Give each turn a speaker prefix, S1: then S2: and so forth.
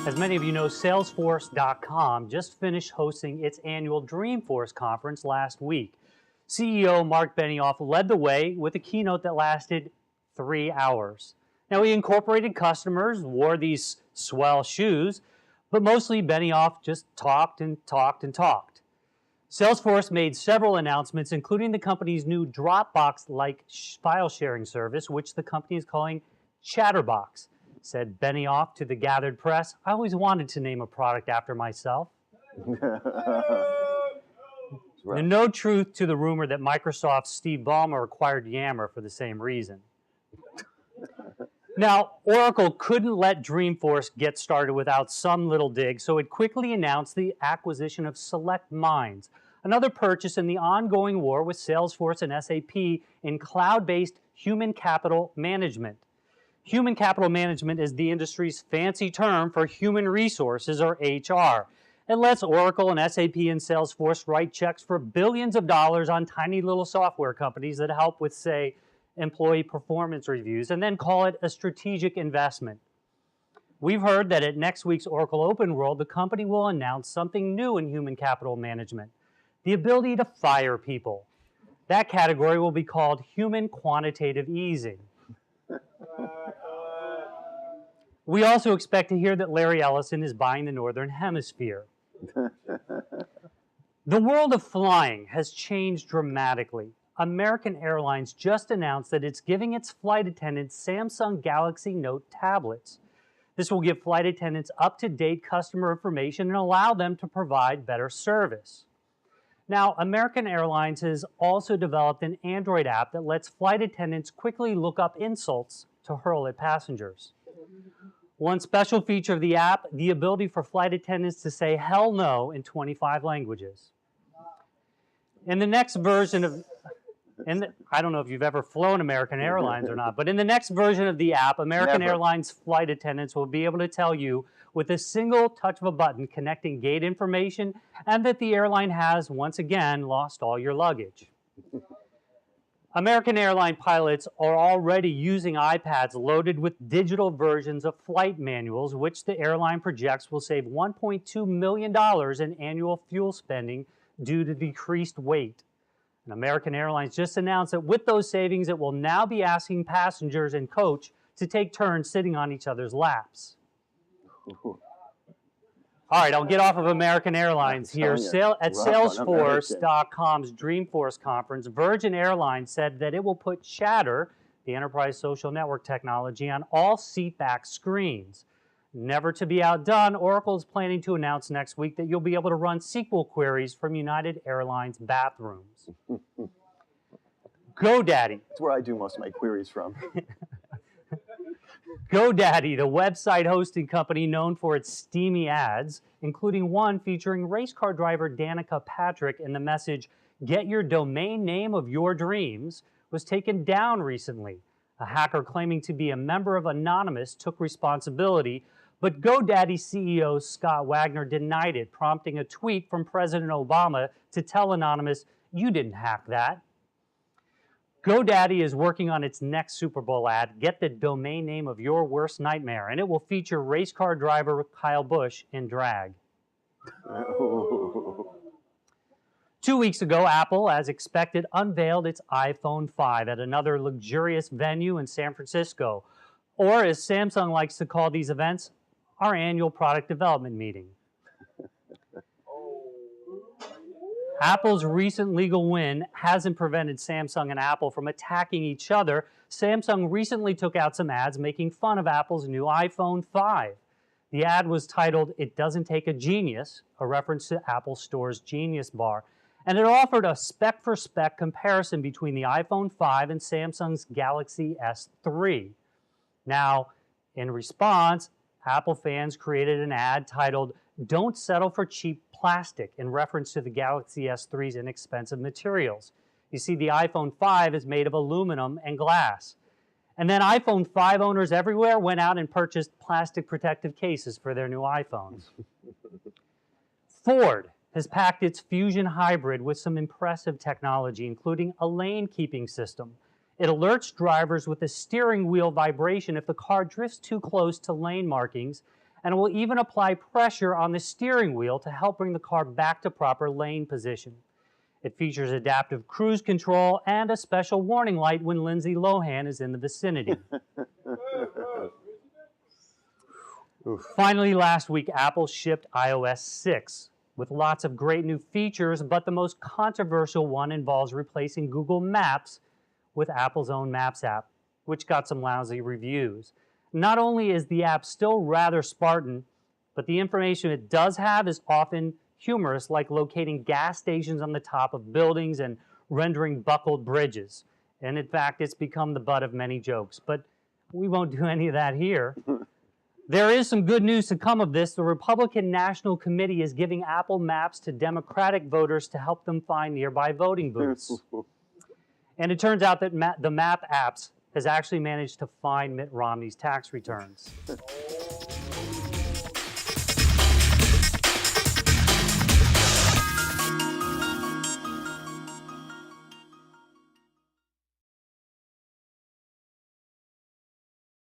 S1: As many of you know, Salesforce.com just finished hosting its annual Dreamforce conference last week. CEO Mark Benioff led the way with a keynote that lasted 3 hours. Now, he incorporated customers, wore these swell shoes, but mostly Benioff just talked and talked and talked. Salesforce made several announcements, including the company's new Dropbox-like file sharing service, which the company is calling Chatterbox. Said Benioff to the gathered press, "I always wanted to name a product after myself." Right. No truth to the rumor that Microsoft's Steve Ballmer acquired Yammer for the same reason. Now, Oracle couldn't let Dreamforce get started without some little dig, so it quickly announced the acquisition of Select Minds, another purchase in the ongoing war with Salesforce and SAP in cloud-based human capital management. Human capital management is the industry's fancy term for human resources, or HR. It lets Oracle and SAP and Salesforce write checks for billions of dollars on tiny little software companies that help with, say, employee performance reviews, and then call it a strategic investment. We've heard that at next week's Oracle Open World, the company will announce something new in human capital management, the ability to fire people. That category will be called human quantitative easing. We also expect to hear that Larry Ellison is buying the Northern Hemisphere. The world of flying has changed dramatically. American Airlines just announced that it's giving its flight attendants Samsung Galaxy Note tablets. This will give flight attendants up-to-date customer information and allow them to provide better service. Now, American Airlines has also developed an Android app that lets flight attendants quickly look up insults to hurl at passengers. One special feature of the app, the ability for flight attendants to say hell no in 25 languages. In the next version of, I don't know if you've ever flown American Airlines or not, but in the next version of the app, American Airlines flight attendants will be able to tell you with a single touch of a button connecting gate information and that the airline has, once again, lost all your luggage. American airline pilots are already using iPads loaded with digital versions of flight manuals, which the airline projects will save $1.2 million in annual fuel spending due to decreased weight. And American Airlines just announced that with those savings, it will now be asking passengers and coach to take turns sitting on each other's laps. All right, I'll get off of American Airlines here. At Salesforce.com's Dreamforce conference, Virgin Airlines said that it will put Chatter, the enterprise social network technology, on all seatback screens. Never to be outdone, Oracle is planning to announce next week that you'll be able to run SQL queries from United Airlines bathrooms. GoDaddy.
S2: That's where I do most of my queries from.
S1: GoDaddy, the website hosting company known for its steamy ads, including one featuring race car driver Danica Patrick and the message, "Get your domain name of your dreams," was taken down recently. A hacker claiming to be a member of Anonymous took responsibility, but GoDaddy CEO Scott Wagner denied it, prompting a tweet from President Obama to tell Anonymous, "You didn't hack that." GoDaddy is working on its next Super Bowl ad, "Get the domain name of your worst nightmare," and it will feature race car driver Kyle Busch in drag. 2 weeks ago, Apple, as expected, unveiled its iPhone 5 at another luxurious venue in San Francisco, or as Samsung likes to call these events, our annual product development meeting. Apple's recent legal win hasn't prevented Samsung and Apple from attacking each other. Samsung recently took out some ads making fun of Apple's new iPhone 5. The ad was titled, "It Doesn't Take a Genius," a reference to Apple Store's Genius Bar, and it offered a spec-for-spec comparison between the iPhone 5 and Samsung's Galaxy S3. Now, in response, Apple fans created an ad titled, "Don't Settle for Cheap Plastic," in reference to the Galaxy S3's inexpensive materials. You see, the iPhone 5 is made of aluminum and glass. And then iPhone 5 owners everywhere went out and purchased plastic protective cases for their new iPhones. Ford has packed its Fusion Hybrid with some impressive technology, including a lane-keeping system. It alerts drivers with a steering wheel vibration if the car drifts too close to lane markings, and it will even apply pressure on the steering wheel to help bring the car back to proper lane position. It features adaptive cruise control and a special warning light when Lindsay Lohan is in the vicinity. Finally, last week, Apple shipped iOS 6 with lots of great new features, but the most controversial one involves replacing Google Maps with Apple's own Maps app, which got some lousy reviews. Not only is the app still rather Spartan, but the information it does have is often humorous, like locating gas stations on the top of buildings and rendering buckled bridges. And in fact, it's become the butt of many jokes, but we won't do any of that here. There is some good news to come of this. The Republican National Committee is giving Apple Maps to Democratic voters to help them find nearby voting booths. And it turns out that the Map apps has actually managed to find Mitt Romney's tax returns.